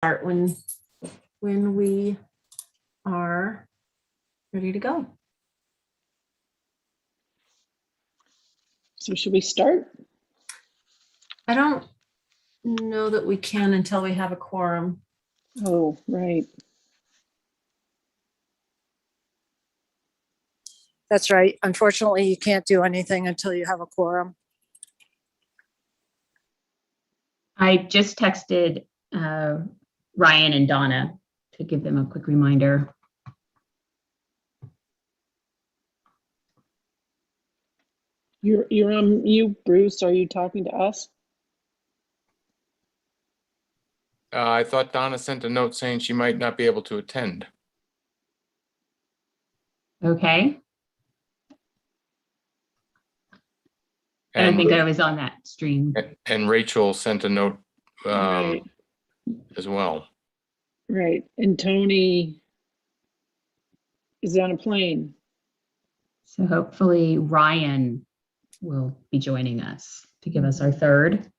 start when we are ready to go. So should we start? I don't know that we can until we have a quorum. Oh, right. That's right. Unfortunately, you can't do anything until you have a quorum. I just texted Ryan and Donna to give them a quick reminder. You're on mute, Bruce. Are you talking to us? I thought Donna sent a note saying she might not be able to attend. Okay. I don't think I was on that stream. And Rachel sent a note Right. as well. Right. And Tony is on a plane. So hopefully Ryan will be joining us to give us our third.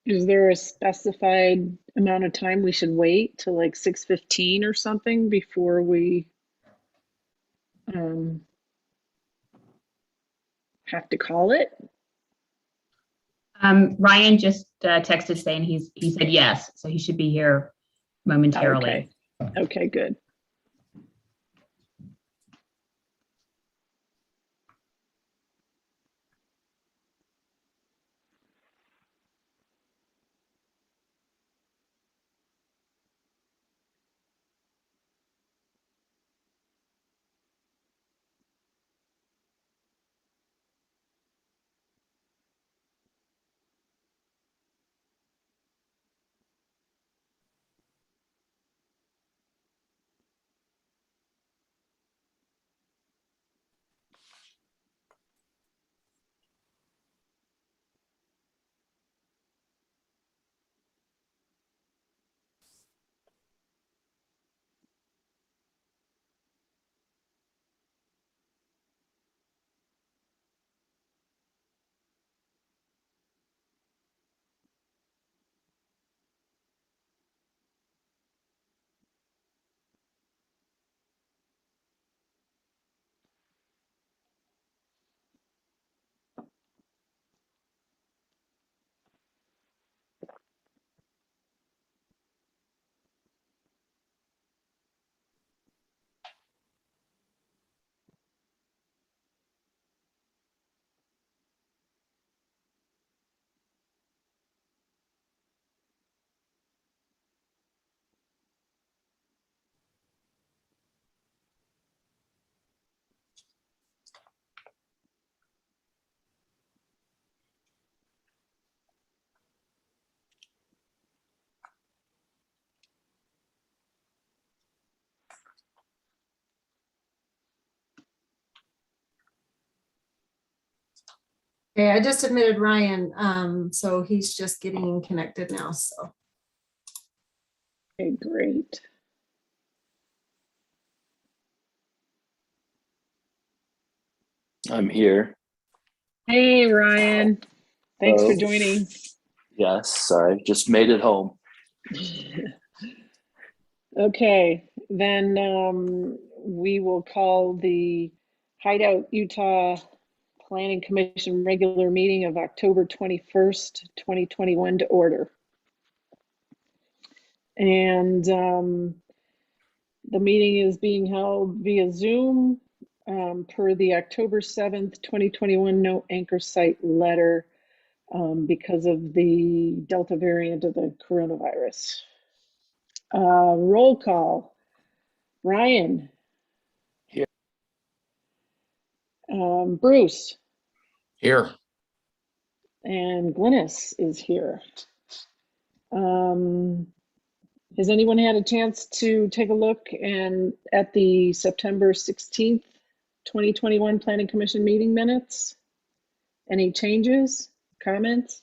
Is there a specified amount of time we should wait till like 6:15 or something before we have to call it? Ryan just texted saying he said yes, so he should be here momentarily. Okay. Okay, good. Okay, I just admitted Ryan, so he's just getting connected now. So Okay, great. I'm here. Hey, Ryan. Thanks for Hello. joining. Yes, sorry, just made it home. Okay, then we will call the Hideout Utah Planning Commission regular meeting of October 21st, 2021 to order. And the meeting is being held via Zoom per the October 7th, 2021 no anchor site letter because of the Delta variant of the coronavirus. Roll call. Ryan. Here. Bruce Here. and Glynis is here. Has anyone had a chance to take a look at the September 16th, 2021 Planning Commission meeting minutes? Any changes, comments?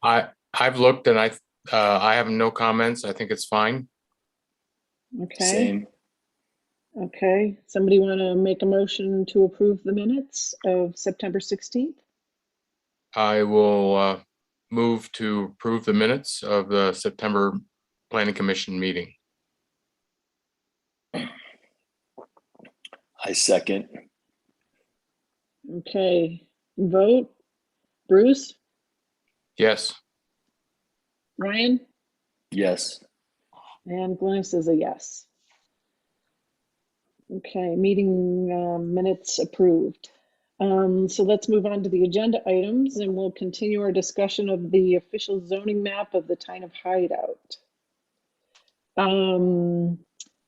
I've looked and I have no comments. I think it's fine. Okay. Same. Okay. Somebody want to make a motion to approve the minutes of September 16th? I will move to approve the minutes of the September Planning Commission meeting. I second. Okay. Vote. Bruce? Yes. Ryan? Yes. And Glynis is a yes. Okay, meeting minutes approved. So let's move on to the agenda items and we'll continue our discussion of the official zoning map of the town of Hideout.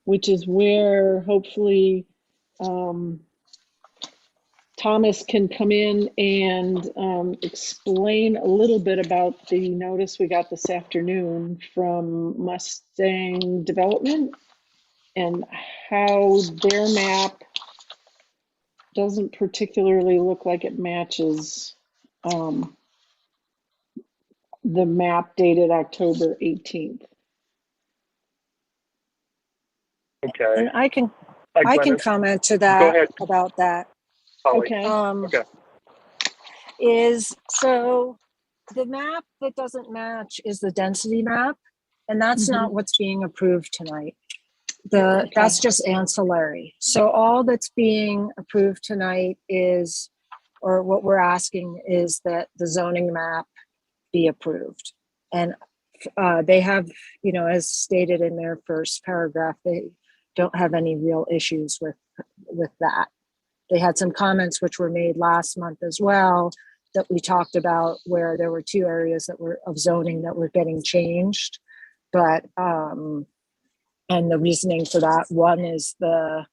Which is where hopefully Thomas can come in and explain a little bit about the notice we got this afternoon from Mustang Development and how their map doesn't particularly look like it matches the map dated October 18th. Okay. And I can Hi, Glennis. comment to Go that ahead, about that. Holly. Okay. Okay. So the map that doesn't match is the density map, and that's not what's being approved tonight. That's just ancillary. So all that's being approved tonight is, or what we're asking is that the zoning map be approved. And they have, as stated in their first paragraph, they don't have any real issues with that. They had some comments which were made last month as well that we talked about, where there were two areas that were of zoning that were getting changed. But and the reasoning for that, one is the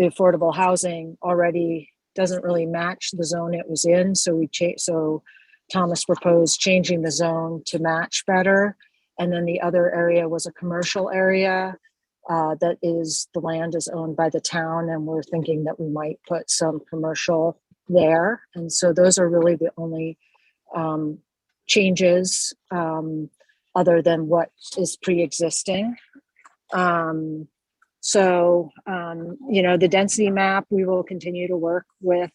affordable housing already doesn't really match the zone it was in. So so Thomas proposed changing the zone to match better. And then the other area was a commercial area that is, the land is owned by the town, and we're thinking that we might put some commercial there. And so those are really the only changes other than what is pre-existing. The density map, we will continue to work with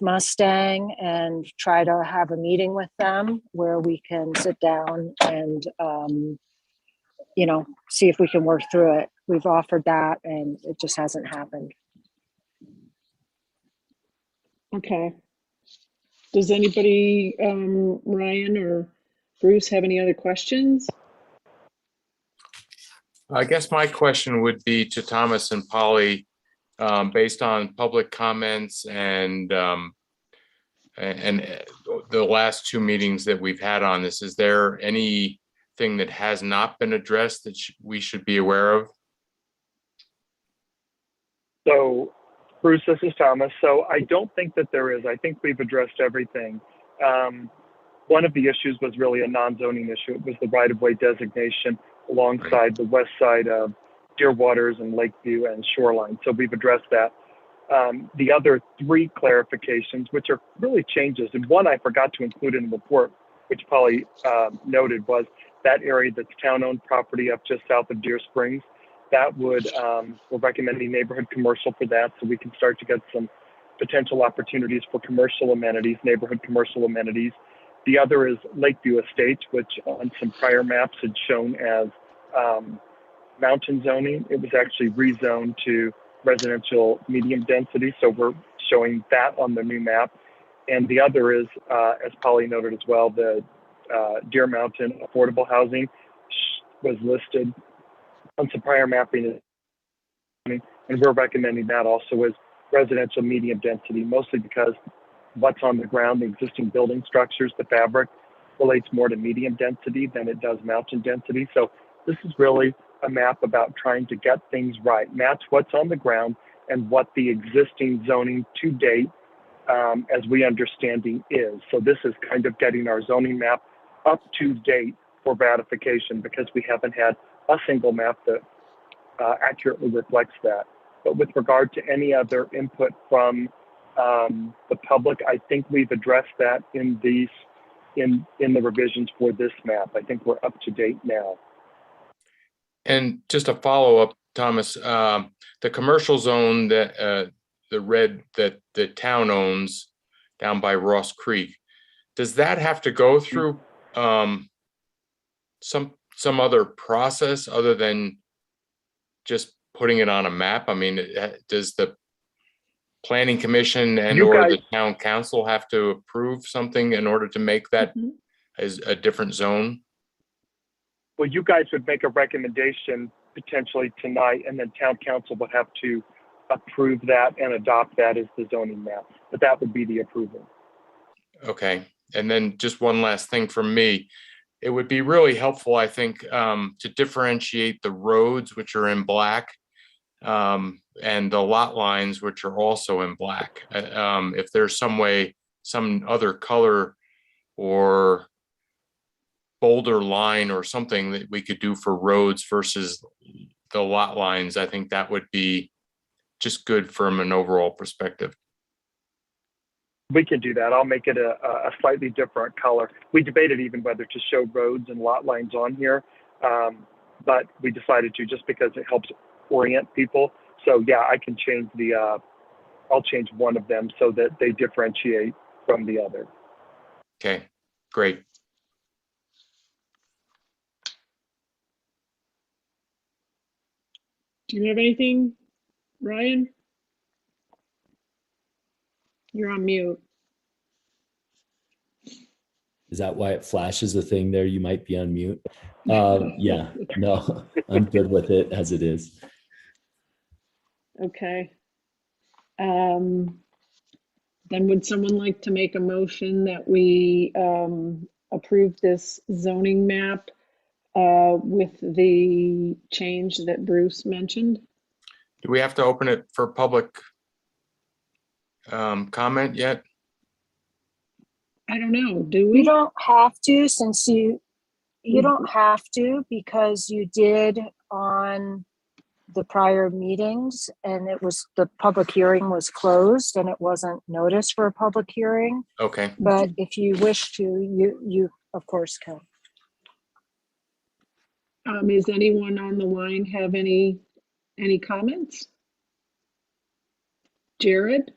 Mustang and try to have a meeting with them where we can sit down and, see if we can work through it. We've offered that and it just hasn't happened. Okay. Does anybody, Ryan or Bruce, have any other questions? I guess my question would be to Thomas and Polly, based on public comments and the last two meetings that we've had on this, is there anything that has not been addressed that we should be aware of? So, Bruce, this is Thomas. So I don't think that there is. I think we've addressed everything. One of the issues was really a non-zoning issue. It was the right-of-way designation alongside the west side of Deer Waters and Lakeview and Shoreline. So we've addressed that. The other three clarifications, which are really changes, and one I forgot to include in the report, which Polly noted, was that area that's town-owned property up just south of Deer Springs. That would, we're recommending neighborhood commercial for that, so we can start to get some potential opportunities for commercial amenities, neighborhood commercial amenities. The other is Lakeview Estates, which on some prior maps had shown as mountain zoning. It was actually rezoned to residential medium density, so we're showing that on the new map. And the other is, as Polly noted as well, the Deer Mountain affordable housing was listed on some prior mapping, and we're recommending that also as residential medium density, mostly because what's on the ground, the existing building structures, the fabric relates more to medium density than it does mountain density. So this is really a map about trying to get things right, match what's on the ground and what the existing zoning to date, as we understanding is. So this is kind of getting our zoning map up to date for ratification, because we haven't had a single map that accurately reflects that. But with regard to any other input from the public, I think we've addressed that in the revisions for this map. I think we're up to date now. And just a follow-up, Thomas, the commercial zone that the red that the town owns down by Ross Creek, does that have to go through some other process other than just putting it on a map? I mean, does the planning commission and or the town council have to approve something in order to make that as a different zone? Well, you guys would make a recommendation potentially tonight, and then town council would have to approve that and adopt that as the zoning map. But that would be the approval. Okay. And then just one last thing from me. It would be really helpful, I think, to differentiate the roads, which are in black, and the lot lines, which are also in black. If there's some way, some other color or bolder line or something that we could do for roads versus the lot lines, I think that would be just good from an overall perspective. We can do that. I'll make it a slightly different color. We debated even whether to show roads and lot lines on here, but we decided to, just because it helps orient people. So yeah, I can change I'll change one of them so that they differentiate from the other. Okay, great. Do you have anything, Ryan? You're on mute. Is that why it flashes a thing there? You might be on mute. Yeah, no, I'm good with it as it is. Okay. Then would someone like to make a motion that we approve this zoning map with the change that Bruce mentioned? Do we have to open it for public comment yet? I don't know, do we? You don't have to, since you don't have to, because you did on the prior meetings, and the public hearing was closed and it wasn't noticed for a public hearing. Okay. But if you wish to, you of course can. Is anyone on the line have any comments? Jared?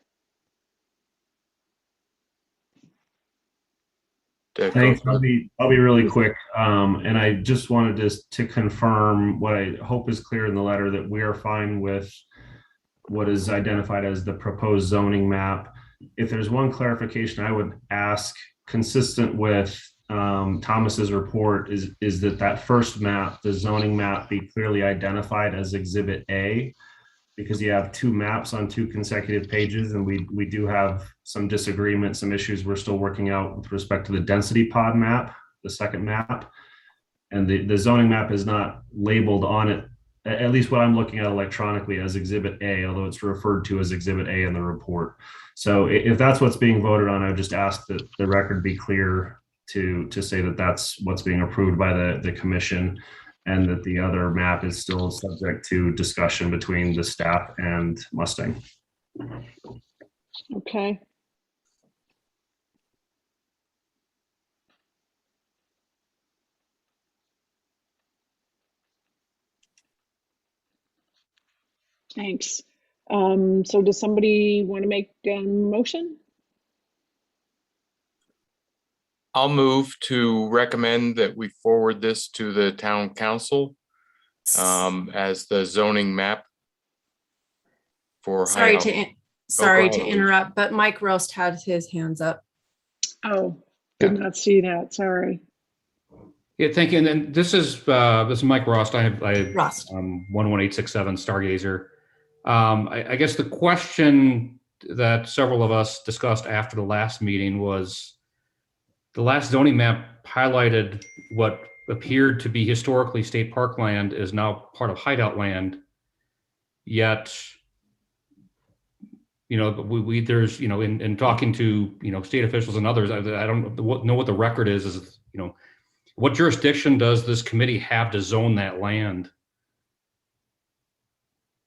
Thanks. I'll be really quick. And I just wanted to confirm what I hope is clear in the letter, that we are fine with what is identified as the proposed zoning map. If there's one clarification I would ask, consistent with Thomas's report, is that first map, the zoning map, be clearly identified as Exhibit A, because you have two maps on two consecutive pages, and we do have some disagreement, some issues we're still working out with respect to the density pod map, the second map. And the zoning map is not labeled on it, at least what I'm looking at electronically, as Exhibit A, although it's referred to as Exhibit A in the report. So if that's what's being voted on, I would just ask that the record be clear to say that that's what's being approved by the commission, and that the other map is still subject to discussion between the staff and Mustang. Okay. Thanks. So does somebody want to make a motion? I'll move to recommend that we forward this to the town council as the zoning map for Sorry Hideout. to interrupt, but Mike Roast had his hands up. Oh, did not see that. Sorry. Yeah, thank you. And then this is Mike Rost. I Rost. 11867 Stargazer. I guess the question that several of us discussed after the last meeting was, the last zoning map highlighted what appeared to be historically state park land is now part of Hideout land. Yet, there's, in talking to, state officials and others, I don't know what the record is, what jurisdiction does this committee have to zone that land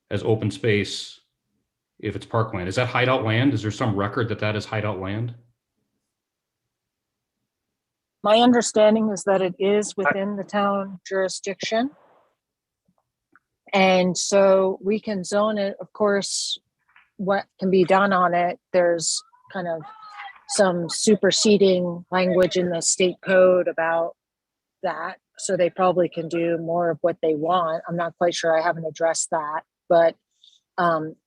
as open space if it's parkland? Is that Hideout land? Is there some record that that is Hideout land? My understanding is that it is within the town jurisdiction. And so we can zone it, of course. What can be done on it, there's kind of some superseding language in the state code about that. So they probably can do more of what they want. I'm not quite sure. I haven't addressed that, but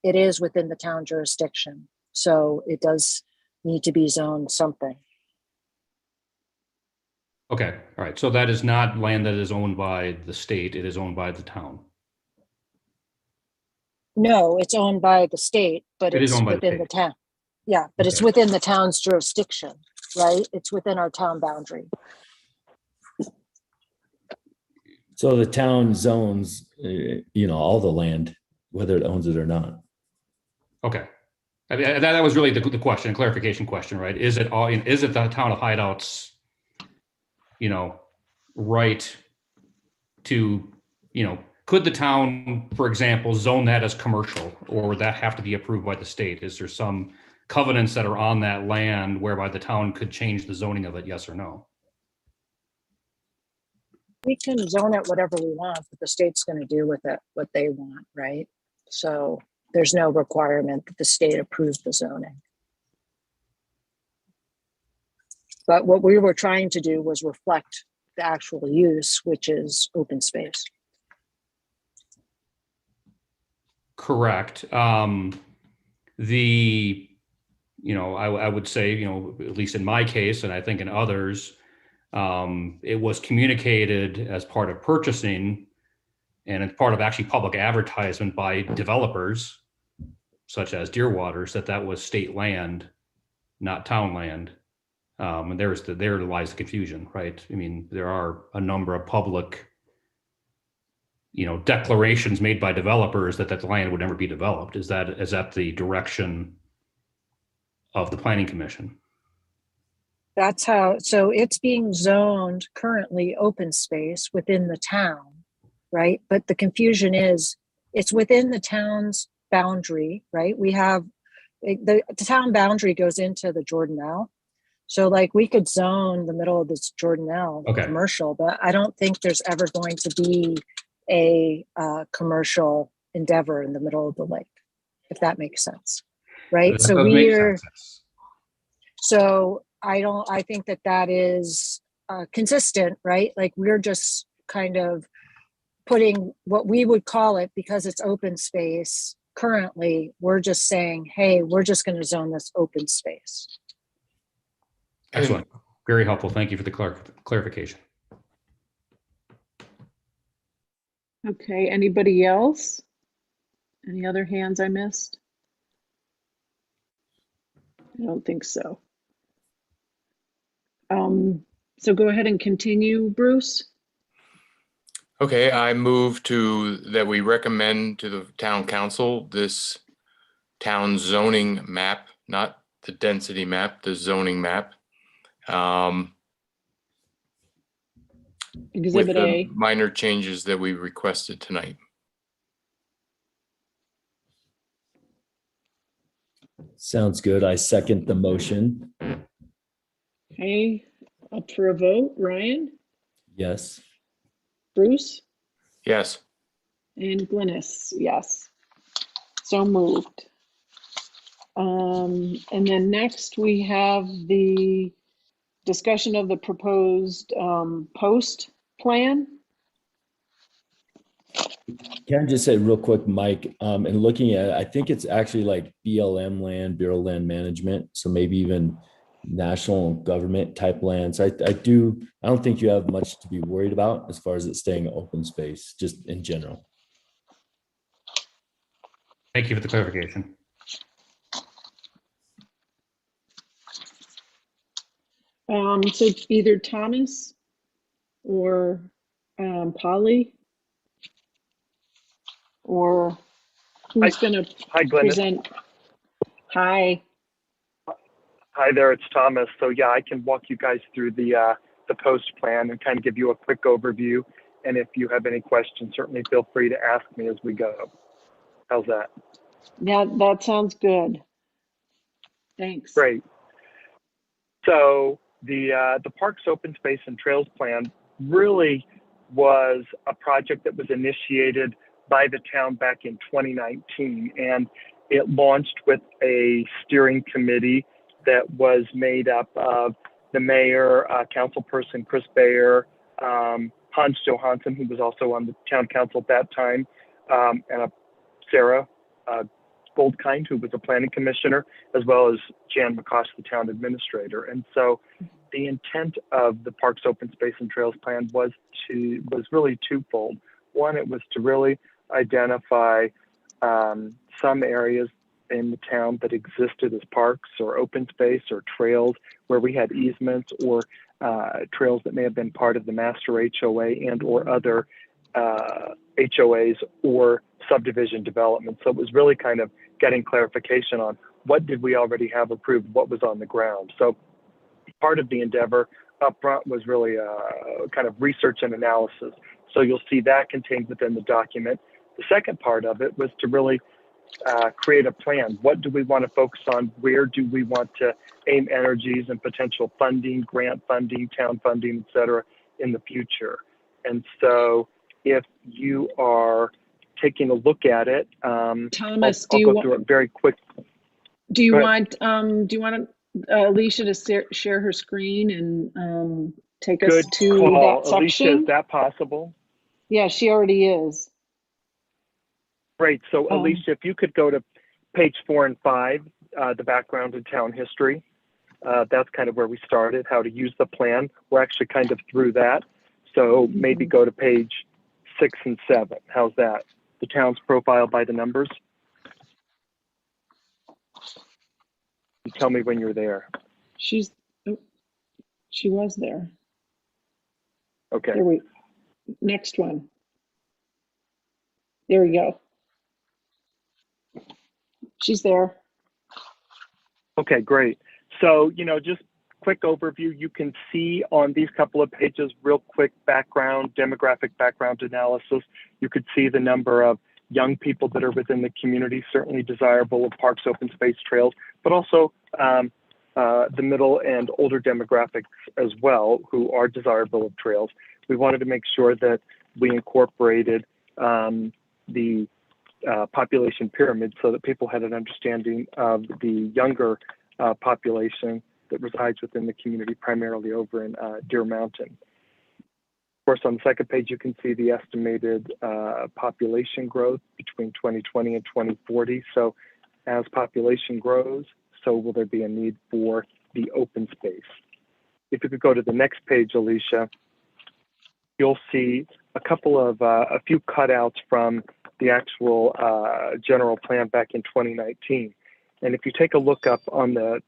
it is within the town jurisdiction. So it does need to be zoned something. Okay, all right. So that is not land that is owned by the state. It is owned by the town. No, it's owned by the state, but It is it's owned by the within the state. town. Yeah, but it's Okay. within the town's jurisdiction, right? It's within our town boundary. So the town zones, all the land, whether it owns it or not. Okay. I mean, that was really the question, clarification question, right? Is it the town of Hideout's, right to, could the town, for example, zone that as commercial, or would that have to be approved by the state? Is there some covenants that are on that land whereby the town could change the zoning of it, yes or no? We can zone it whatever we want, but the state's going to do with it what they want, right? So there's no requirement that the state approves the zoning. But what we were trying to do was reflect the actual use, which is open space. Correct. I would say, at least in my case, and I think in others, it was communicated as part of purchasing and as part of actually public advertisement by developers, such as Deerwaters, that was state land, not town land. And there lies the confusion, right? I mean, there are a number of public, declarations made by developers that the land would never be developed. Is that the direction of the Planning Commission? That's how, so it's being zoned currently open space within the town, right? But the confusion is it's within the town's boundary, right? We have, the town boundary goes into the Jordanelle. So like we could zone the middle of this Jordanelle commercial, but I don't think there's ever going to be a commercial endeavor in the middle of the lake, if that makes sense, right? That does make sense. So I think that is consistent, right? Like we're just kind of putting what we would call it, because it's open space currently, we're just saying, hey, we're just going to zone this open space. Excellent. Very helpful. Thank you for the clarification. Okay, anybody else? Any other hands I missed? I don't think so. So go ahead and continue, Bruce. Okay, I move that we recommend to the town council this town zoning map, not the density map, the zoning map. With Exhibit the A. minor changes that we requested tonight. Sounds good. I second the motion. Okay, up for a vote. Ryan, Yes. Bruce, Yes. and Glynis, yes. So moved. And then next we have the discussion of the proposed post plan. Can I just say real quick, Mike, and looking at it, I think it's actually like BLM land, Bureau of Land Management, so maybe even national government type lands. I don't think you have much to be worried about as far as it staying open space, just in general. Thank you for the clarification. So either Thomas or Polly? Or who's going to Hi, Glennis. present? Hi. Hi there, it's Thomas. So yeah, I can walk you guys through the post plan and kind of give you a quick overview. And if you have any questions, certainly feel free to ask me as we go. How's that? Yeah, that sounds good. Thanks. Great. So the Parks Open Space and Trails Plan really was a project that was initiated by the town back in 2019, and it launched with a steering committee that was made up of the mayor, councilperson Chris Bayer, Hans Johansson, who was also on the town council at that time, and Sarah Goldkind, who was a planning commissioner, as well as Jan McCosh, the town administrator. And so the intent of the Parks Open Space and Trails Plan was really twofold. One, it was to really identify some areas in the town that existed as parks or open space or trails where we had easements or trails that may have been part of the master HOA and or other HOAs or subdivision development. So it was really kind of getting clarification on what did we already have approved, what was on the ground. So part of the endeavor up front was really kind of research and analysis. So you'll see that contained within the document. The second part of it was to really create a plan. What do we want to focus on? Where do we want to aim energies and potential funding, grant funding, town funding, et cetera, in the future? And so if you are taking a look at it, Thomas, I'll go through it very quick. do you want Alicia to share her screen and take us Good to call. that Alicia, section? is that possible? Yeah, she already is. Great. So Alicia, if you could go to page 4 and 5, the background in town history. That's kind of where we started, how to use the plan. We're actually kind of through that. So maybe go to page 6 and 7. How's that? The town's profile by the numbers. You tell me when you're there. She was there. Okay. Next one. There we go. She's there. Okay, great. So, just quick overview. You can see on these couple of pages, real quick background, demographic background analysis. You could see the number of young people that are within the community, certainly desirable of parks, open space, trails, but also the middle and older demographics as well, who are desirable of trails. We wanted to make sure that we incorporated the population pyramid so that people had an understanding of the younger population that resides within the community, primarily over in Deer Mountain. Of course, on the second page, you can see the estimated population growth between 2020 and 2040. So as population grows, so will there be a need for the open space. If you could go to the next page, Alicia, you'll see a few cutouts from the actual general plan back in 2019. And if you take a look up on the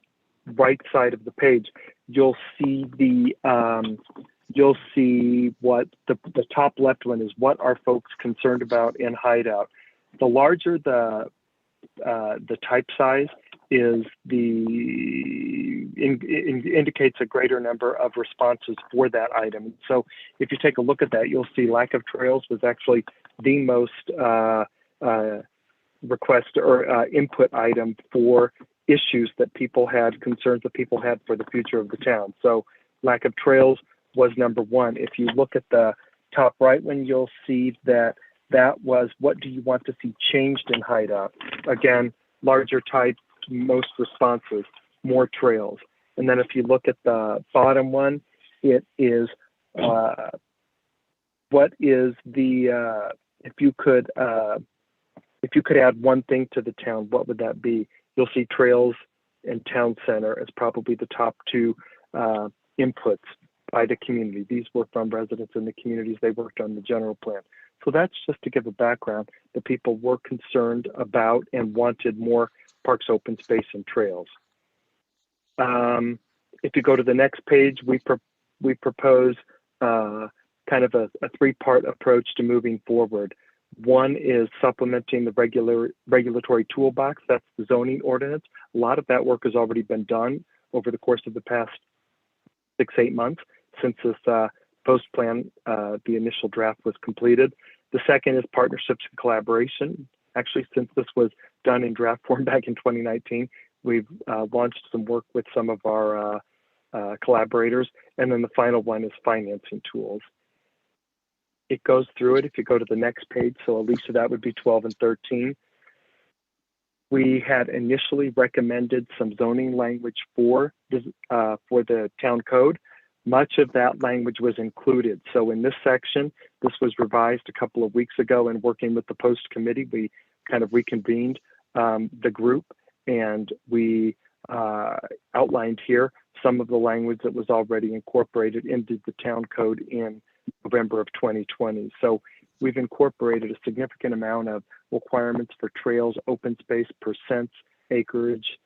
right side of the page, you'll see what the top left one is. What are folks concerned about in Hideout? The larger the type size is, indicates a greater number of responses for that item. So if you take a look at that, you'll see lack of trails was actually the most request or input item for issues that people had, concerns that people had for the future of the town. So lack of trails was number one. If you look at the top right one, you'll see that was what do you want to see changed in Hideout? Again, larger type, most responses, more trails. And then if you look at the bottom one, it is what is the if you could add one thing to the town, what would that be? You'll see trails and town center as probably the top two inputs by the community. These were from residents in the communities. They worked on the general plan. So that's just to give a background that people were concerned about and wanted more parks, open space, and trails. If you go to the next page, we propose kind of a three-part approach to moving forward. One is supplementing the regulatory toolbox. That's the zoning ordinance. A lot of that work has already been done over the course of the past 6-8 months since this post plan, the initial draft was completed. The second is partnerships and collaboration. Actually, since this was done in draft form back in 2019, we've launched some work with some of our collaborators. And then the final one is financing tools. It goes through it if you go to the next page. So Alicia, that would be 12 and 13. We had initially recommended some zoning language for the town code. Much of that language was included. So in this section, this was revised a couple of weeks ago, and working with the post committee, we kind of reconvened the group, and we outlined here some of the language that was already incorporated into the town code in November of 2020. So we've incorporated a significant amount of requirements for trails, open space, percents, acreage,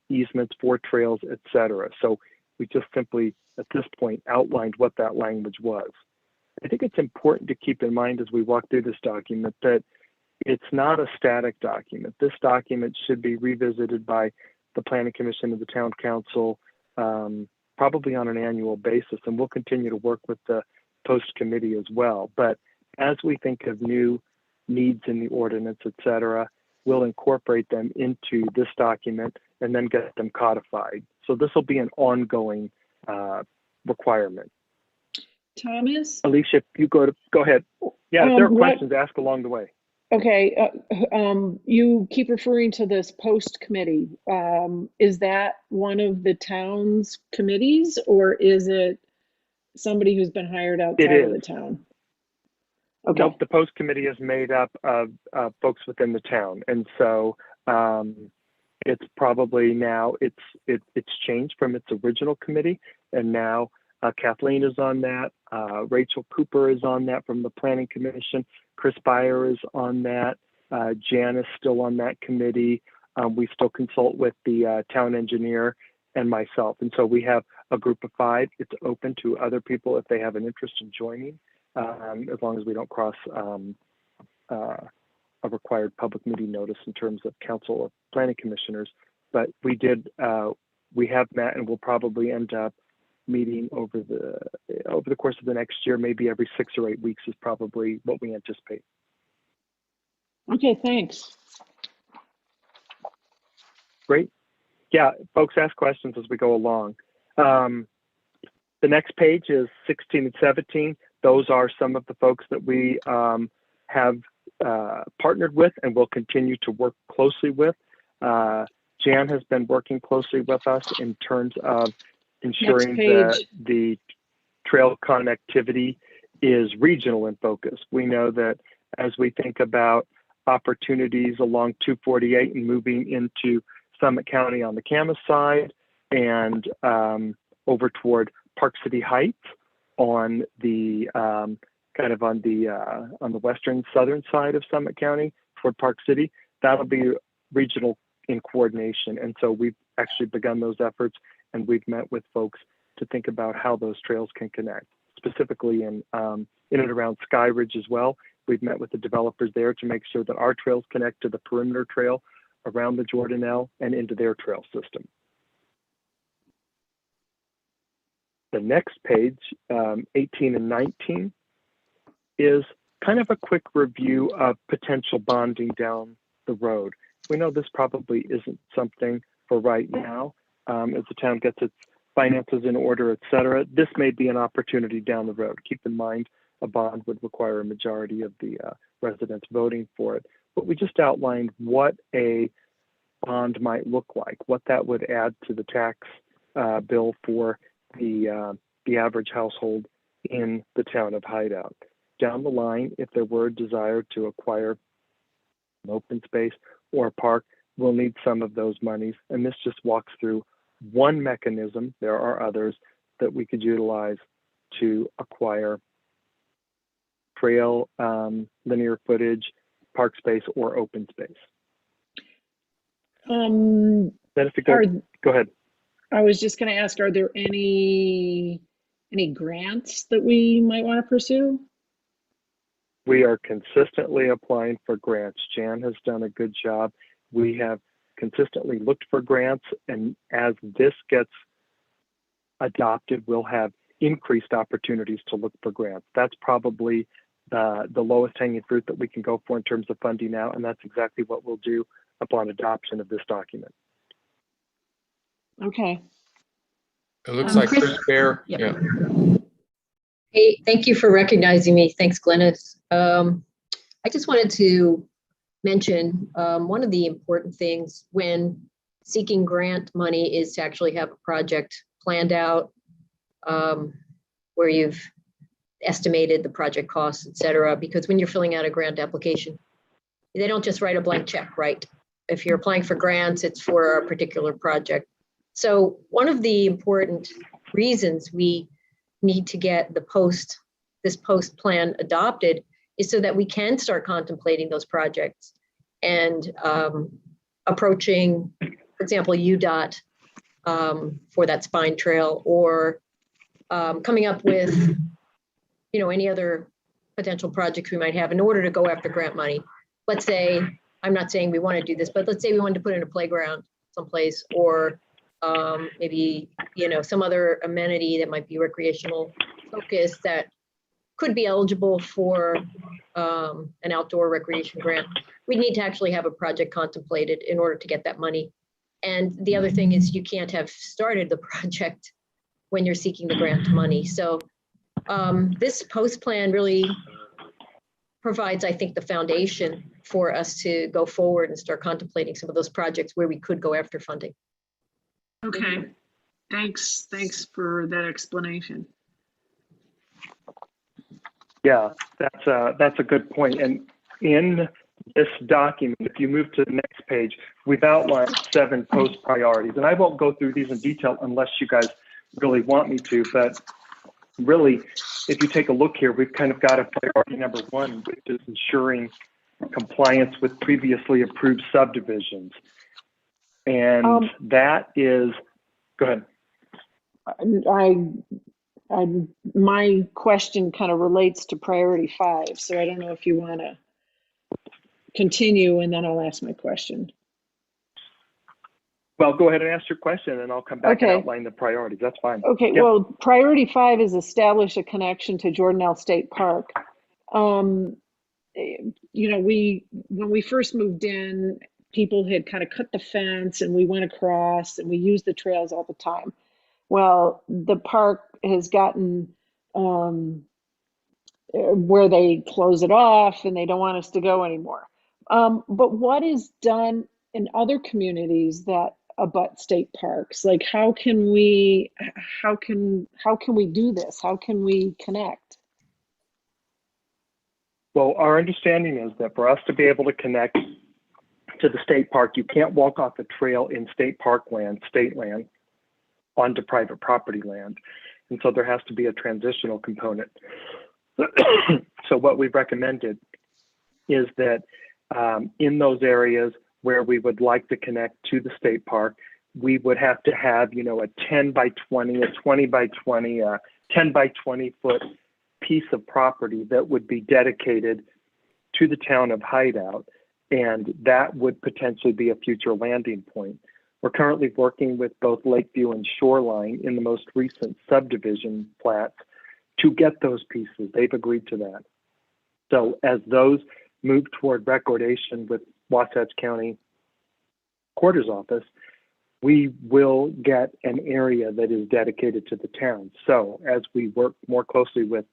easements for trails, etc. So we just simply, at this point, outlined what that language was. I think it's important to keep in mind as we walk through this document that it's not a static document. This document should be revisited by the Planning Commission and the Town Council probably on an annual basis, and we'll continue to work with the post committee as well. But as we think of new needs in the ordinance, et cetera, we'll incorporate them into this document and then get them codified. So this will be an ongoing requirement. Thomas? Alicia, if you go ahead. Yeah, if there are questions, ask along the way. Okay, you keep referring to this post committee. Is that one of the town's committees, or is it somebody who's been hired outside of the town? Okay. Nope, the post committee is made up of folks within the town, and so it's probably now it's changed from its original committee, and now Kathleen is on that. Rachel Cooper is on that from the Planning Commission. Chris Beyer is on that. Jan is still on that committee. We still consult with the town engineer and myself. And so we have a group of 5. It's open to other people if they have an interest in joining, as long as we don't cross a required public meeting notice in terms of council or planning commissioners. But we have met, and we'll probably end up meeting over the course of the next year, maybe every 6 or 8 weeks is probably what we anticipate. Okay, thanks. Great. Yeah, folks, ask questions as we go along. The next page is 16 and 17. Those are some of the folks that we have partnered with and will continue to work closely with. Jan has been working closely with us in terms of ensuring that the trail connectivity is regional in focus. We know that as we think about opportunities along 248 and moving into Summit County on the Camas side, and over toward Park City Heights on the kind of on the western southern side of Summit County toward Park City, that'll be regional in coordination. And so we've actually begun those efforts, and we've met with folks to think about how those trails can connect, specifically in and around Sky Ridge as well. We've met with the developers there to make sure that our trails connect to the perimeter trail around the Jordanelle and into their trail system. The next page, 18 and 19, is kind of a quick review of potential bonding down the road. We know this probably isn't something for right now, as the town gets its finances in order, et cetera. This may be an opportunity down the road. Keep in mind, a bond would require a majority of the residents voting for it. But we just outlined what a bond might look like, what that would add to the tax bill for the average household in the town of Hideout. Down the line, if there were a desire to acquire an open space or a park, we'll need some of those monies. And this just walks through one mechanism. There are others that we could utilize to acquire trail, linear footage, park space, or open space. Go ahead. I was just going to ask, are there any any grants that we might want to pursue? We are consistently applying for grants. Jan has done a good job. We have consistently looked for grants, and as this gets adopted, we'll have increased opportunities to look for grants. That's probably the lowest hanging fruit that we can go for in terms of funding now, and that's exactly what we'll do upon adoption of this document. Okay. It looks like Chris Bear. Yep. Yeah. Hey, thank you for recognizing me. Thanks, Glennis. I just wanted to mention one of the important things when seeking grant money is to actually have a project planned out where you've estimated the project costs, et cetera, because when you're filling out a grant application, they don't just write a blank check, right? If you're applying for grants, it's for a particular project. So one of the important reasons we need to get this post plan adopted is so that we can start contemplating those projects and approaching, for example, UDOT for that spine trail, or coming up with, any other potential projects we might have in order to go after grant money. Let's say, I'm not saying we want to do this, but let's say we wanted to put in a playground someplace, or maybe, some other amenity that might be recreational focus that could be eligible for an outdoor recreation grant. We need to actually have a project contemplated in order to get that money. And the other thing is you can't have started the project when you're seeking the grant money. So this post plan really provides, I think, the foundation for us to go forward and start contemplating some of those projects where we could go after funding. Okay. Thanks for that explanation. Yeah, that's a good point. And in this document, if you move to the next page, we've outlined 7 post priorities. And I won't go through these in detail unless you guys really want me to, but really, if you take a look here, we've kind of got a priority number 1, which is ensuring compliance with previously approved subdivisions. And that is, go ahead. My question kind of relates to priority 5, so I don't know if you want to continue and then I'll ask my question. Well, go ahead and ask your question and I'll come back and outline the priorities. That's fine. Okay, Yep. Well, priority 5 is establish a connection to Jordanelle State Park. When we first moved in, people had kind of cut the fence and we went across and we used the trails all the time. Well, the park has gotten where they close it off and they don't want us to go anymore. But what is done in other communities that abut state parks? Like, how can we do this? How can we connect? Well, our understanding is that for us to be able to connect to the state park, you can't walk off a trail in state park land, state land, onto private property land. And so there has to be a transitional component. So what we've recommended is that in those areas where we would like to connect to the state park, we would have to have, a 10 by 20, a 20 by 20, a 10 by 20 foot piece of property that would be dedicated to the town of Hideout. And that would potentially be a future landing point. We're currently working with both Lakeview and Shoreline in the most recent subdivision plats to get those pieces. They've agreed to that. So as those move toward recordation with Wasatch County Quarters Office, we will get an area that is dedicated to the town. So as we work more closely with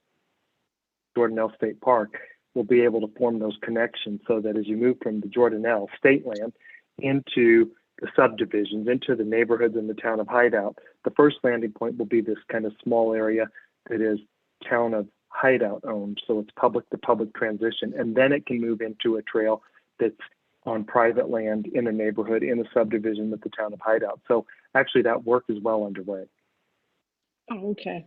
Jordanelle State Park, we'll be able to form those connections so that as you move from the Jordanelle state land into the subdivisions, into the neighborhoods in the town of Hideout, the first landing point will be this kind of small area that is town of Hideout owned. So it's public to public transition. And then it can move into a trail that's on private land in a neighborhood, in a subdivision with the town of Hideout. So actually that work is well underway. Oh, okay.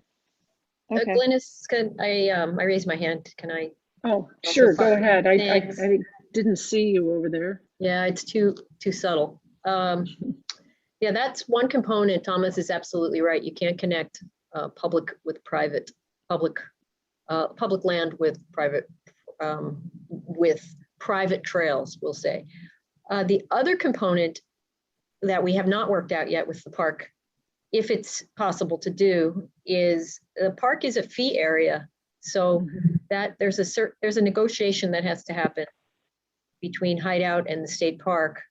Glennis, I raised my hand. Can I? Oh, sure. Go ahead. I didn't see you over there. Yeah, it's too subtle. Yeah, that's one component. Thomas is absolutely right. You can't connect public with private, public land with private trails, we'll say. The other component that we have not worked out yet with the park, if it's possible to do, is the park is a fee area. So that there's a negotiation that has to happen between Hideout and the state park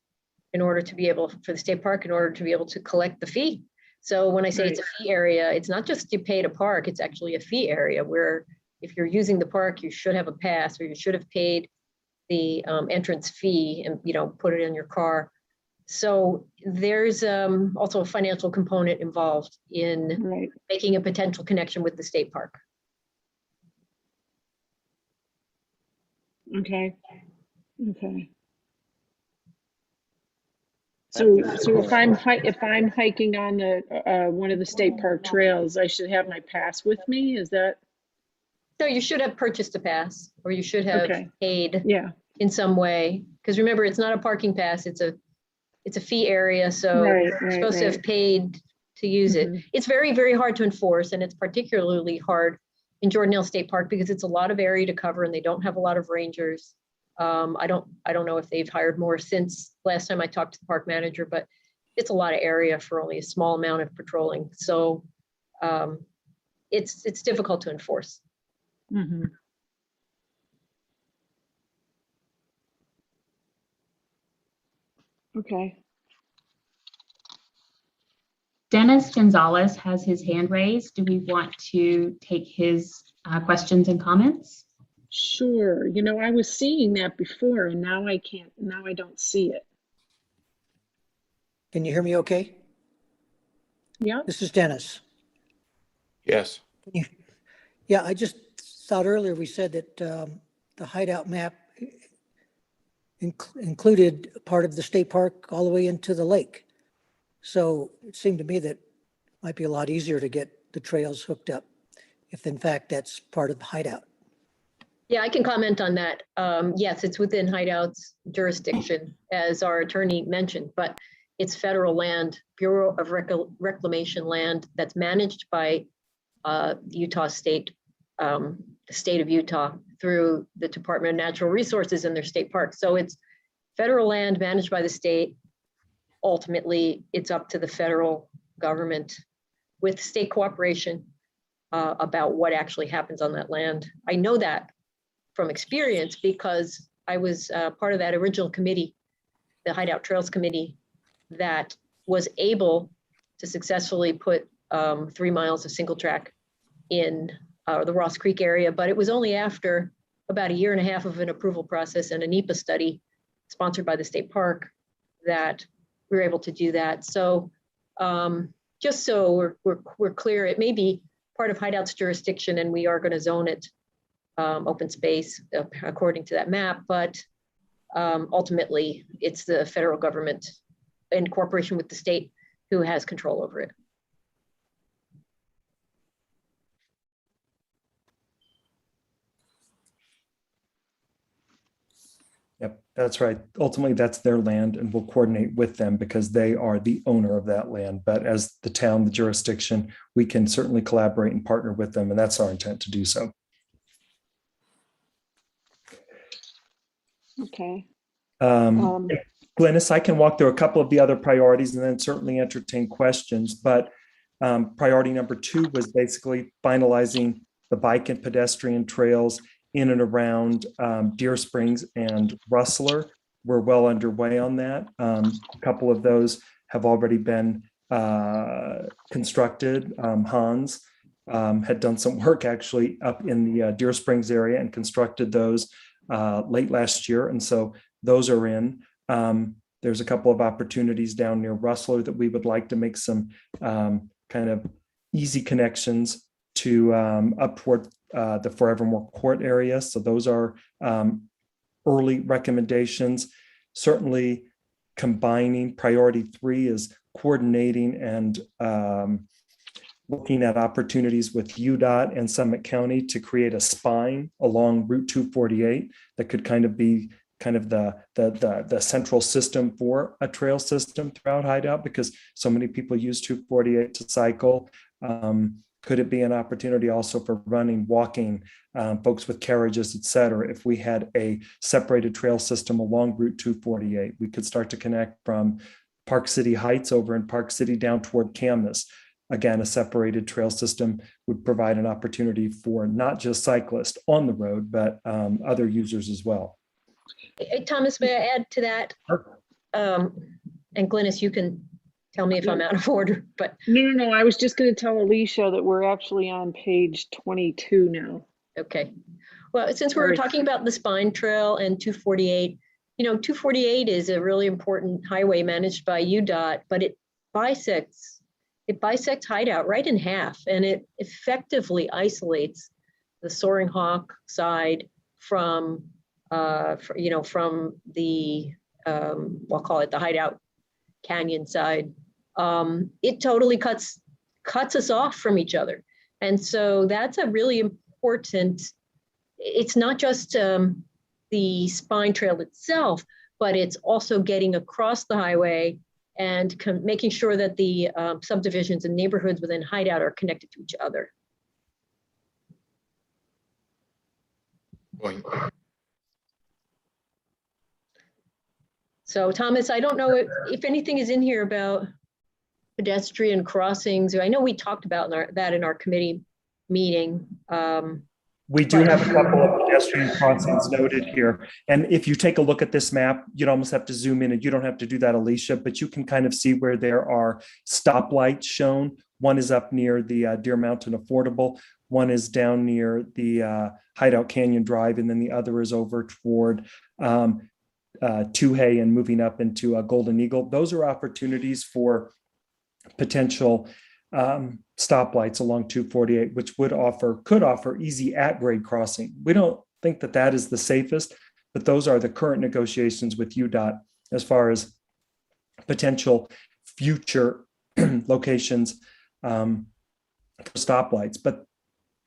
in order to be able, for the state park, in order to be able to collect the fee. So when I say it's a fee area, it's not just you pay to park, it's actually a fee area where if you're using the park, you should have a pass, or you should have paid the entrance fee and, you know, put it in your car. So there's also a financial component involved in making a potential connection with the state park. Okay. Okay. So if I'm hiking on the one of the state park trails, I should have my pass with me. Is that? No, you should have purchased a pass, or you should have paid in some way. Because remember, it's not a parking pass; it's a fee area. So you're supposed to have paid to use it. It's very, very hard to enforce, and it's particularly hard in Jordanelle State Park because it's a lot of area to cover, and they don't have a lot of rangers. I don't know if they've hired more since last time I talked to the park manager, but it's a lot of area for only a small amount of patrolling. So it's difficult to enforce. Okay. Dennis Gonzalez has his hand raised. Do we want to take his questions and comments? Sure. You know, I was seeing that before and now I can't, now I don't see it. Can you hear me okay? Yeah. This is Dennis. Yes. Yeah, I just thought earlier we said that the hideout map included part of the state park all the way into the lake. So it seemed to me that it might be a lot easier to get the trails hooked up if in fact that's part of the hideout. Yeah, I can comment on that. Yes, it's within Hideout's jurisdiction, as our attorney mentioned, but it's federal land, Bureau of Reclamation land that's managed by Utah State, the state of Utah through the Department of Natural Resources and their state park. So it's federal land managed by the state. Ultimately, it's up to the federal government with state cooperation about what actually happens on that land. I know that from experience because I was part of that original committee, the Hideout Trails Committee, that was able to successfully put 3 miles of single track in the Ross Creek area, but it was only after about 1.5 years of an approval process and a NEPA study sponsored by the state park that we were able to do that. So just so we're clear, it may be part of Hideout's jurisdiction and we are going to zone it open space according to that map, but ultimately it's the federal government in cooperation with the state who has control over it. Yep, that's right. Ultimately, that's their land and we'll coordinate with them because they are the owner of that land. But as the town, the jurisdiction, we can certainly collaborate and partner with them. And that's our intent to do so. Okay. Glynis, I can walk through a couple of the other priorities and then certainly entertain questions. But priority number 2 was basically finalizing the bike and pedestrian trails in and around Deer Springs and Rustler. We're well underway on that. A couple of those have already been constructed. Hans had done some work actually up in the Deer Springs area and constructed those late last year. And so those are in. There's a couple of opportunities down near Rustler that we would like to make some kind of easy connections to up toward the Forevermore Court area. So those are early recommendations. Certainly combining priority 3 is coordinating and looking at opportunities with UDOT and Summit County to create a spine along Route 248 that could kind of be kind of the central system for a trail system throughout Hideout because so many people use 248 to cycle. Could it be an opportunity also for running, walking, folks with carriages, et cetera? If we had a separated trail system along Route 248, we could start to connect from Park City Heights over in Park City down toward Camas. Again, a separated trail system would provide an opportunity for not just cyclists on the road, but other users as well. Hey, Thomas, may I add to that? And Glynis, you can tell me if I'm out of order, but. No. I was just going to tell Alicia that we're actually on page 22 now. Okay. Well, since we're talking about the spine trail and 248, 248 is a really important highway managed by UDOT, but it bisects Hideout right in half, and it effectively isolates the Soaring Hawk side from the we'll call it the Hideout Canyon side. It totally cuts us off from each other, and so that's a really important. It's not just the spine trail itself, but it's also getting across the highway and making sure that the subdivisions and neighborhoods within Hideout are connected to each other. So Thomas, I don't know if anything is in here about pedestrian crossings. I know we talked about that in our committee meeting. We do have a couple of pedestrian crossings noted here. And if you take a look at this map, you'd almost have to zoom in, and you don't have to do that, Alicia, but you can kind of see where there are stoplights shown. One is up near the Deer Mountain Affordable. One is down near the Hideout Canyon Drive, and then the other is over toward Toohey and moving up into Golden Eagle. Those are opportunities for potential stoplights along 248, which could offer easy at-grade crossing. We don't think that is the safest, but those are the current negotiations with UDOT as far as potential future locations for stoplights. But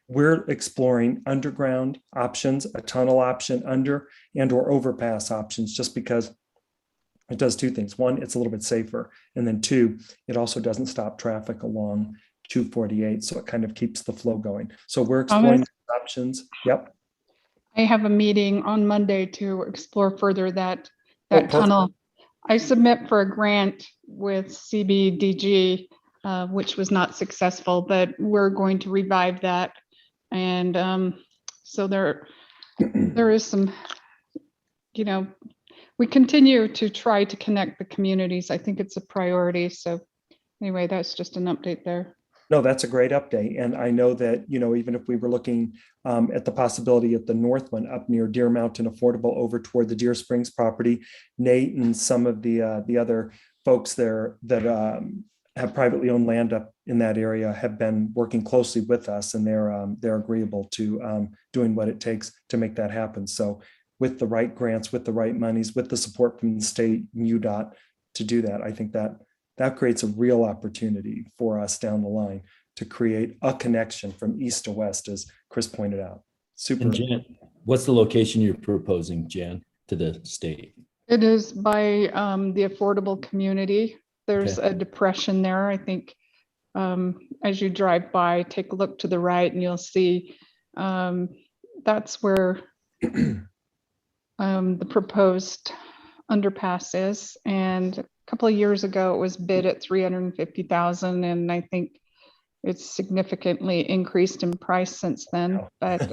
we're exploring underground options, a tunnel option under and/or overpass options, just because it does two things. One, it's a little bit safer. And then two, it also doesn't stop traffic along 248. So it kind of keeps the flow going. So we're exploring options. Yep. I have a meeting on Monday to explore further that tunnel. I submit for a grant with CBDG, which was not successful, but we're going to revive that. And so there is some, we continue to try to connect the communities. I think it's a priority. So anyway, that's just an update there. No, that's a great update. And I know that, even if we were looking at the possibility at the north one up near Deer Mountain Affordable over toward the Deer Springs property, Nate and some of the other folks there that have privately owned land up in that area have been working closely with us, and they're agreeable to doing what it takes to make that happen. So with the right grants, with the right monies, with the support from the state and UDOT to do that, I think that creates a real opportunity for us down the line to create a connection from east to west, as Chris pointed out. Super. And Jan, what's the location you're proposing, Jan, to the state? It is by the affordable community. There's a depression there. I think as you drive by, take a look to the right and you'll see that's where the proposed underpass is. And a couple of years ago, it was bid at $350,000, and I think it's significantly increased in price since then. But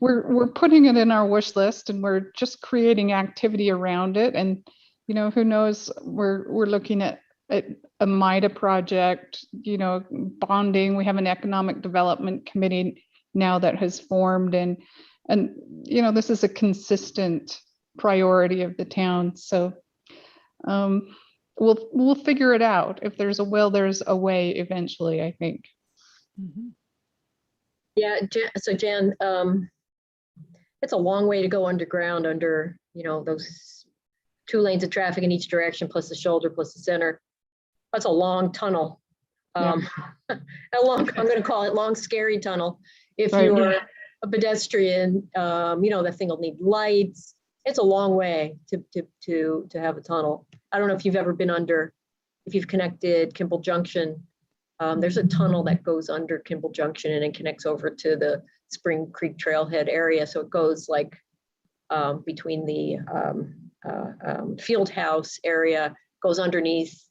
we're putting it in our wish list, and we're just creating activity around it. And who knows? We're looking at a MIDA project. Bonding. We have an economic development committee now that has formed, and this is a consistent priority of the town. So we'll figure it out. If there's a will, there's a way eventually, I think. Mm-hmm. Yeah. So Jan, it's a long way to go underground under, those 2 lanes of traffic in each direction, plus the shoulder, plus the center. That's a long tunnel. I'm going to call it long, scary tunnel. If you're a pedestrian, that thing will need lights. It's a long way to have a tunnel. I don't know if you've ever been if you've connected Kimball Junction There's a tunnel that goes under Kimball Junction and then connects over to the Spring Creek Trailhead area. So it goes like between the field house area, goes underneath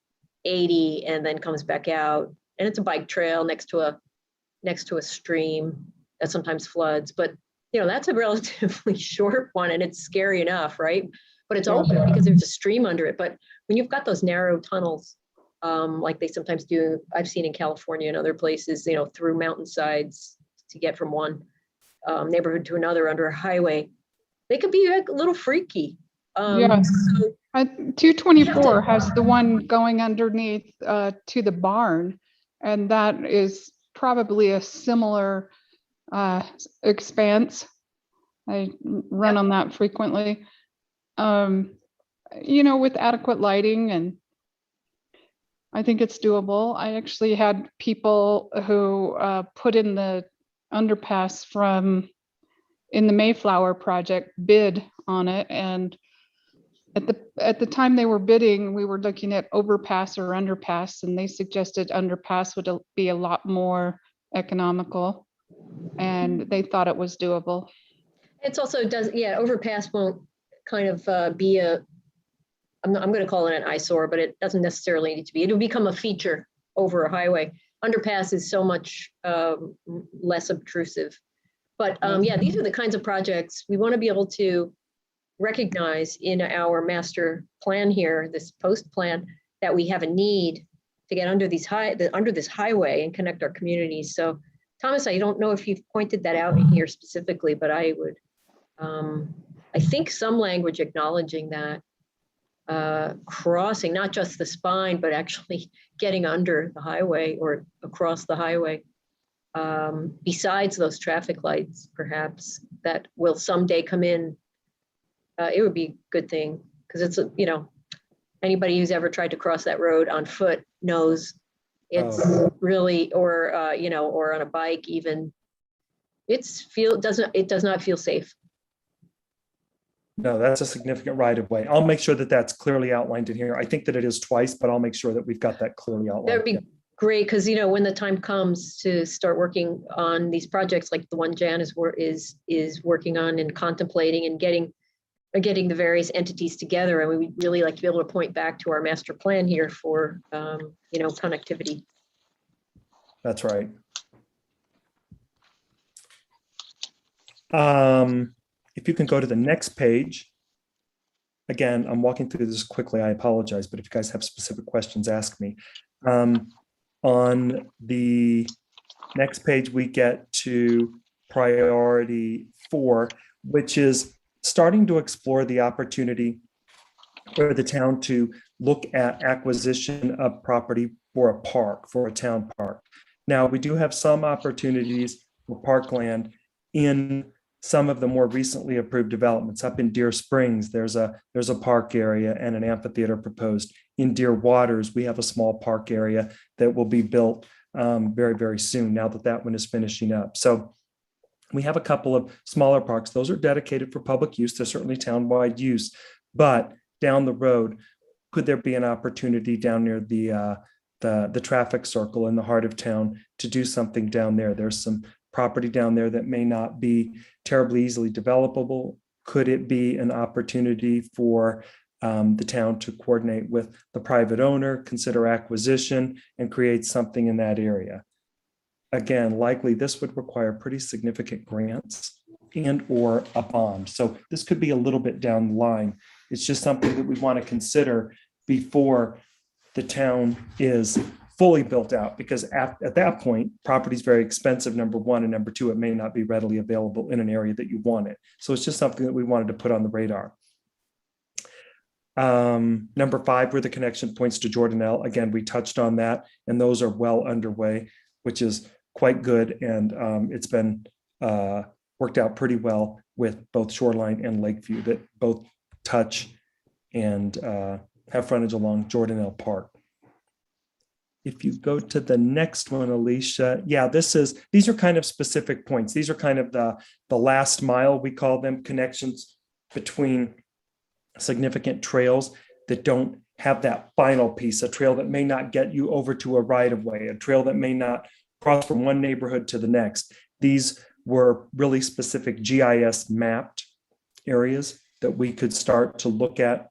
80 and then comes back out. And it's a bike trail next to a stream that sometimes floods. But that's a relatively short one, and it's scary enough, right? But it's open because there's a stream under it. But when you've got those narrow tunnels, like they sometimes do, I've seen in California and other places, through mountainsides to get from one neighborhood to another under a highway, they could be a little freaky. Yes. So 224 has the one going underneath to the barn, and that is probably a similar expanse. I run on that frequently. With adequate lighting, and I think it's doable. I actually had people who put in the underpass in the Mayflower project bid on it, and at the time they were bidding, we were looking at overpass or underpass, and they suggested underpass would be a lot more economical, and they thought it was doable. it's also overpass won't kind of be I'm going to call it an eyesore, but it doesn't necessarily need to be. It'll become a feature over a highway. Underpass is so much less obtrusive. But these are the kinds of projects we want to be able to recognize in our master plan here, this post plan, that we have a need to get under this highway and connect our communities. So Thomas, I don't know if you've pointed that out in here specifically, but I would, I think some language acknowledging that crossing, not just the spine, but actually getting under the highway or across the highway, besides those traffic lights, perhaps, that will someday come in. It would be a good thing, because it's, anybody who's ever tried to cross that road on foot knows it's really, or on a bike even, it does not feel safe. No, that's a significant right of way. I'll make sure that that's clearly outlined in here. I think that it is twice, but I'll make sure that we've got that clearly outlined. That would be great, because when the time comes to start working on these projects, like the one Jan is working on and contemplating and getting the various entities together, and we'd really like to be able to point back to our master plan here for connectivity. That's right. If you can go to the next page. Again, I'm walking through this quickly. I apologize, but if you guys have specific questions, ask me. On the next page, we get to priority 4, which is starting to explore the opportunity for the town to look at acquisition of property for a park, for a town park. Now, we do have some opportunities for parkland in some of the more recently approved developments. Up in Deer Springs, there's a park area and an amphitheater proposed. In Deer Waters, we have a small park area that will be built very, very soon, now that one is finishing up. So we have a couple of smaller parks. Those are dedicated for public use. They're certainly townwide use. But down the road, could there be an opportunity down near the traffic circle in the heart of town to do something down there? There's some property down there that may not be terribly easily developable. Could it be an opportunity for the town to coordinate with the private owner, consider acquisition, and create something in that area? Again, likely this would require pretty significant grants and or a bond. So this could be a little bit down the line. It's just something that we want to consider before the town is fully built out, because at that point, property is very expensive, number one, and number two, it may not be readily available in an area that you want it. So it's just something that we wanted to put on the radar. Number 5 were the connection points to Jordanelle. Again, we touched on that, and those are well underway, which is quite good. And it's been worked out pretty well with both Shoreline and Lakeview, that both touch and have frontage along Jordanelle Park. If you go to the next one, Alicia, these are kind of specific points. These are kind of the last mile, we call them, connections between significant trails that don't have that final piece, a trail that may not get you over to a right of way, a trail that may not cross from one neighborhood to the next. These were really specific GIS mapped areas that we could start to look at.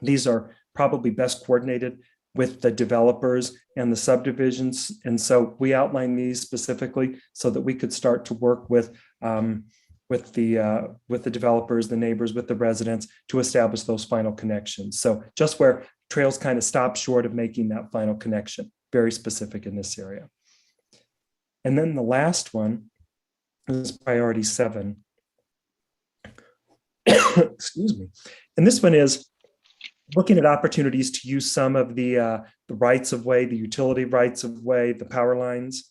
These are probably best coordinated with the developers and the subdivisions. And so we outline these specifically so that we could start to work with the developers, the neighbors, with the residents to establish those final connections. So just where trails kind of stop short of making that final connection, very specific in this area. And then the last one is priority 7. Excuse me. And this one is looking at opportunities to use some of the rights of way, the utility rights of way, the power lines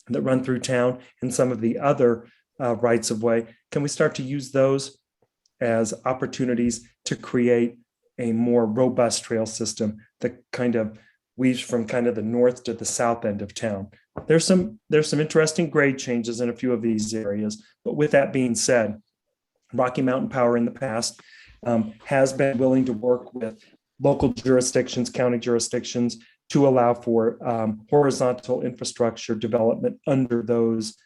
that run through town, and some of the other rights of way. Can we start to use those as opportunities to create a more robust trail system that kind of weaves from kind of the north to the south end of town? There's some interesting grade changes in a few of these areas, but with that being said, Rocky Mountain Power in the past has been willing to work with local jurisdictions, county jurisdictions, to allow for horizontal infrastructure development under those,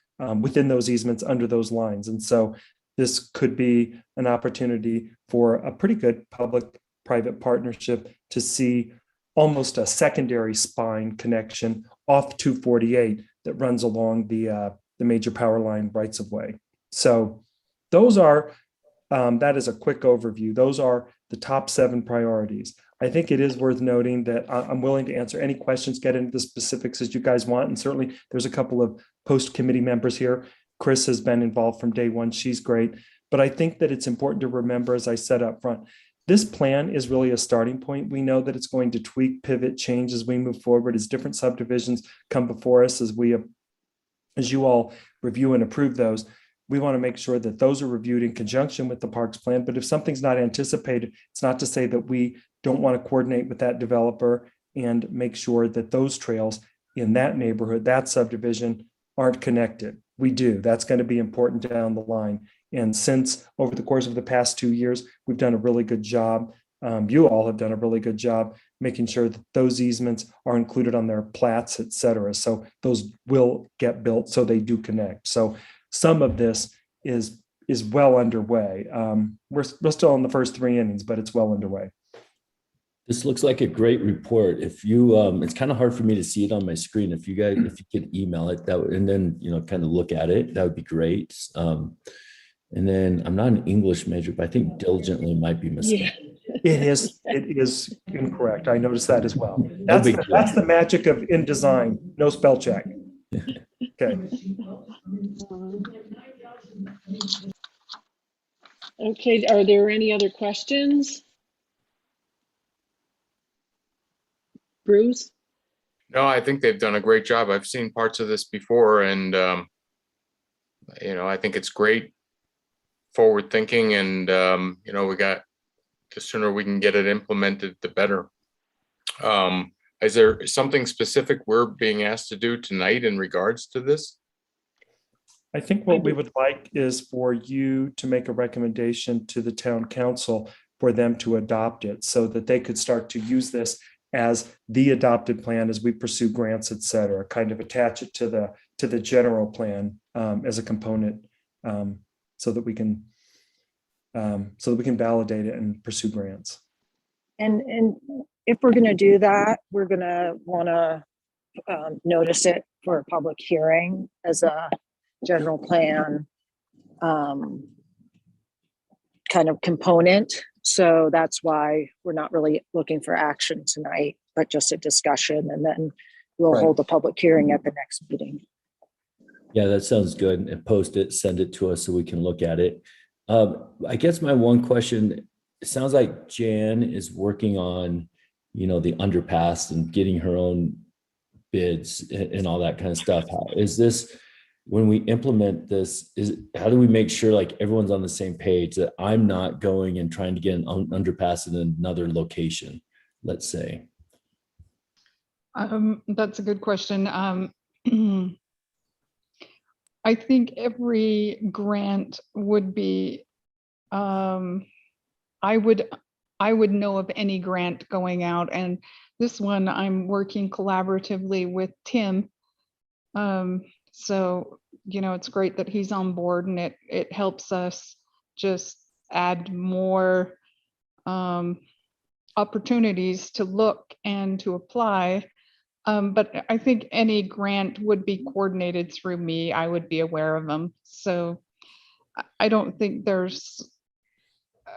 within those easements, under those lines. And so this could be an opportunity for a pretty good public-private partnership to see almost a secondary spine connection off 248 that runs along the major power line rights of way. So those are, that is a quick overview. Those are the top 7 priorities. I think it is worth noting that I'm willing to answer any questions, get into the specifics as you guys want. And certainly there's a couple of post-committee members here. Chris has been involved from day one. She's great. But I think that it's important to remember, as I said up front, this plan is really a starting point. We know that it's going to tweak, pivot, change as we move forward, as different subdivisions come before us, as you all review and approve those. We want to make sure that those are reviewed in conjunction with the parks plan. But if something's not anticipated, it's not to say that we don't want to coordinate with that developer and make sure that those trails in that neighborhood, that subdivision, aren't connected. We do. That's going to be important down the line. And since over the course of the past 2 years, we've done a really good job. You all have done a really good job making sure that those easements are included on their plats, et cetera. So those will get built so they do connect. So some of this is well underway. We're still in the first 3 innings, but it's well underway. This looks like a great report. If you, it's kind of hard for me to see it on my screen. If you could email it, that would, and then kind of look at it, that would be great. And then I'm not an English major, but I think diligently might be mistaken. Yeah. It is incorrect. I noticed that as well. That's the magic of InDesign. No spell check. Okay. Okay, are there any other questions? Bruce? No, I think they've done a great job. I've seen parts of this before, and I think it's great, forward thinking, and we got, the sooner we can get it implemented, the better. Is there something specific we're being asked to do tonight in regards to this? I think what we would like is for you to make a recommendation to the town council for them to adopt it so that they could start to use this as the adopted plan as we pursue grants, et cetera, kind of attach it to the general plan as a component so that we can validate it and pursue grants. And if we're going to do that, we're going to want to notice it for a public hearing as a general plan kind of component. So that's why we're not really looking for action tonight, but just a discussion, and then we'll hold a public hearing at the next meeting. Yeah, that sounds good. And post it, send it to us so we can look at it. I guess my one question, it sounds like Jan is working on, the underpass and getting her own bids and all that kind of stuff. Is this, when we implement this, how do we make sure like everyone's on the same page, that I'm not going and trying to get an underpass in another location, let's say? That's a good question. I think every grant would be, I would I would know of any grant going out. And this one, I'm working collaboratively with Tim. So, it's great that he's on board, and it helps us just add more opportunities to look and to apply. But I think any grant would be coordinated through me. I would be aware of them. So I don't think there's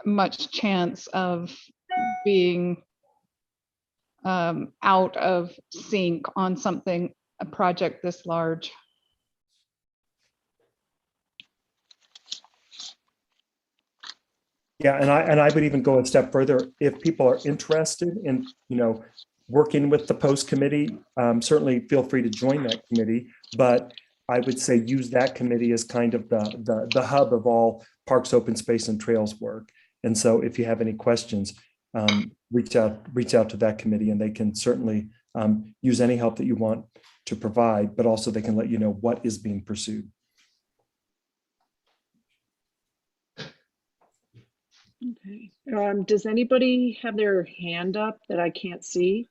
much chance of being out of sync on a project this large. Yeah, and I would even go a step further. If people are interested in, working with the post committee, certainly feel free to join that committee. But I would say use that committee as kind of the hub of all parks, open space, and trails work. And so, if you have any questions, reach out to that committee, and they can certainly use any help that you want to provide. But also, they can let you know what is being pursued. Okay. Does anybody have their hand up that I can't see?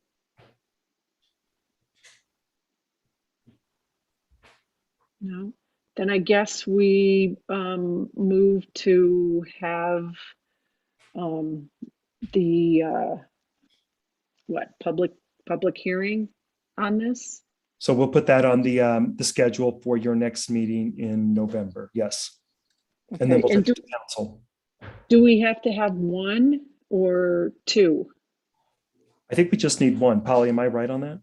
No. Then I guess we move to have the public hearing on this. So we'll put that on the schedule for your next meeting in November. Yes, Okay. And then we'll take it to council. Do we have to have one or two? I think we just need one. Polly, am I right on that?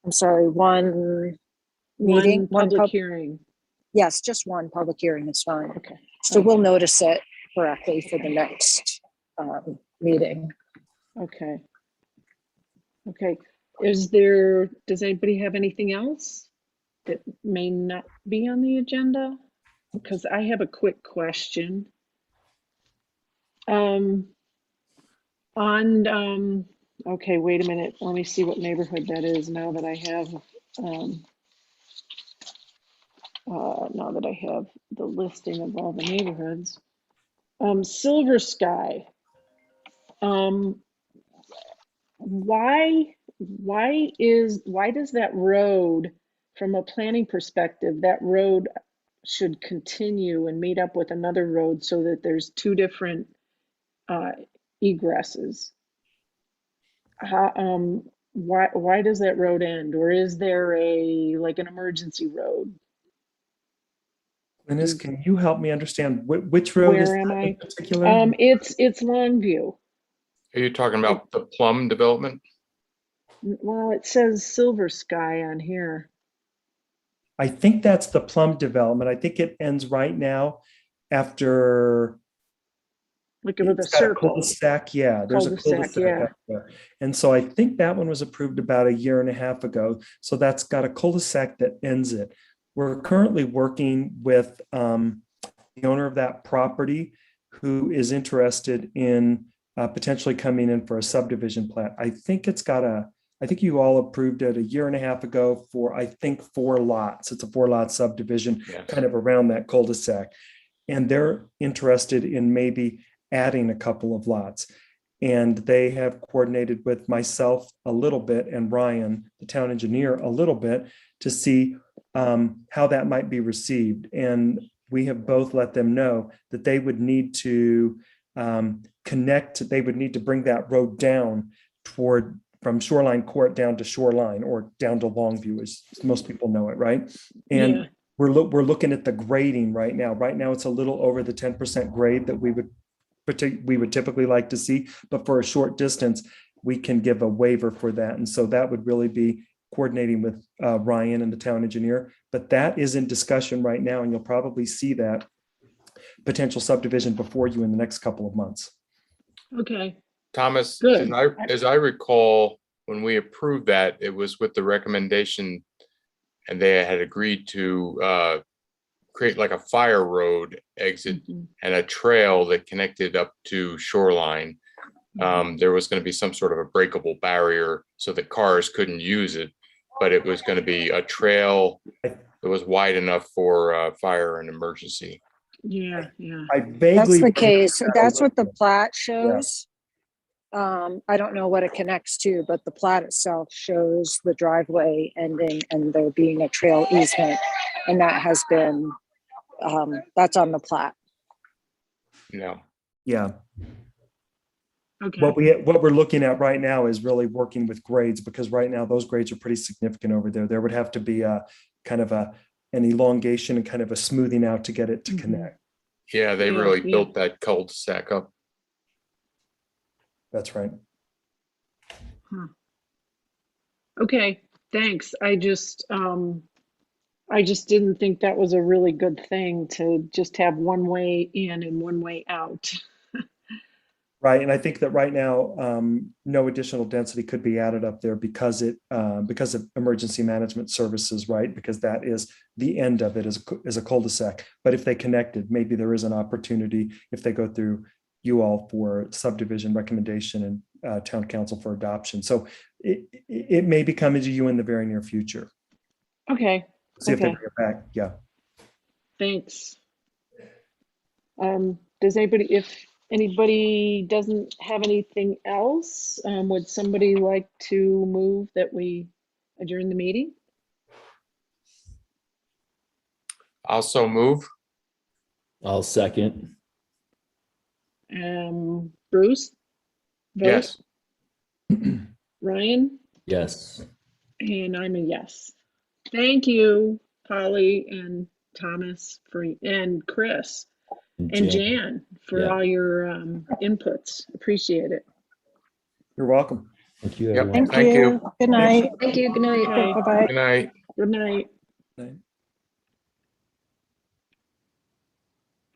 I'm sorry, one meeting, One public hearing. Yes, just one public hearing is fine. Okay. So we'll notice it correctly for the next meeting. Okay. Okay. Does anybody have anything else that may not be on the agenda? Because I have a quick question. Okay, wait a minute. Let me see what neighborhood that is now that I have the listing of all the neighborhoods. Silver Sky. Why does that road, from a planning perspective, that road should continue and meet up with another road so that there's two different egresses? Why does that road end, or is there an emergency road? Linus, can you help me understand which road is Where am that I? in particular? It's Longview. Are you talking about the Plum development? Well, it says Silver Sky on here. I think that's the Plum development. I think it ends right now after. Look at the It's got a circle. cul-de-sac. Yeah, there's a cul-de-sac yeah. up there. And so I think that one was approved about a year and a half ago. So that's got a cul-de-sac that ends it. We're currently working with the owner of that property who is interested in potentially coming in for a subdivision plat. I think you all approved it a year and a half ago for, I think, 4 lots. It's a 4-lot subdivision, kind of around that cul-de-sac. And they're interested in maybe adding a couple of lots. And they have coordinated with myself a little bit and Ryan, the town engineer, a little bit to see how that might be received. And we have both let them know that they would need to connect, they would need to bring that road down from Shoreline Court down to Shoreline, or down to Longview, as most people know it, right? And we're looking at the grading right now. Right now, it's a little over the 10% grade that we would typically like to see, but for a short distance, we can give a waiver for that. And so that would really be coordinating with Ryan and the town engineer, but that is in discussion right now, and you'll probably see that potential subdivision before you in the next couple of months. Okay. Thomas, Good. as I recall, when we approved that, it was with the recommendation, and they had agreed to create like a fire road exit and a trail that connected up to Shoreline. There was going to be some sort of a breakable barrier so that cars couldn't use it, but it was going to be a trail that was wide enough for fire and emergency. Yeah, yeah. I That's vaguely. the case. That's what the Yeah. plat shows. I don't know what it connects to, but the plat itself shows the driveway ending and there being a trail easement. And that has been, that's on the plat. No. Yeah. Okay. What we're looking at right now is really working with grades, because right now those grades are pretty significant over there. There would have to be a kind of an elongation and kind of a smoothing out to get it to connect. Yeah, they Yeah, really yeah. built that cul-de-sac up. That's right. Okay, thanks. I just didn't think that was a really good thing to just have one way in and one way out. Right, and I think that right now, no additional density could be added up there because of emergency management services, right? Because that is the end of it is a cul-de-sac. But if they connected, maybe there is an opportunity if they go through you all for subdivision recommendation and town council for adoption. So it may be coming to you in the very near future. Okay, See if they okay. bring it back. Yeah. Thanks. If anybody doesn't have anything else, would somebody like to move that we adjourn the meeting? Also move. I'll second. Bruce? Vote? Yes. Ryan? Yes. And I'm a yes. Thank you, Polly and Thomas and Chris and Jan for Yeah. all your inputs. Appreciate it. You're welcome. Thank you, Yep. everyone. Thank you. Good night. Thank you. Good night. Okay. Bye-bye. Good night. Good night. Right.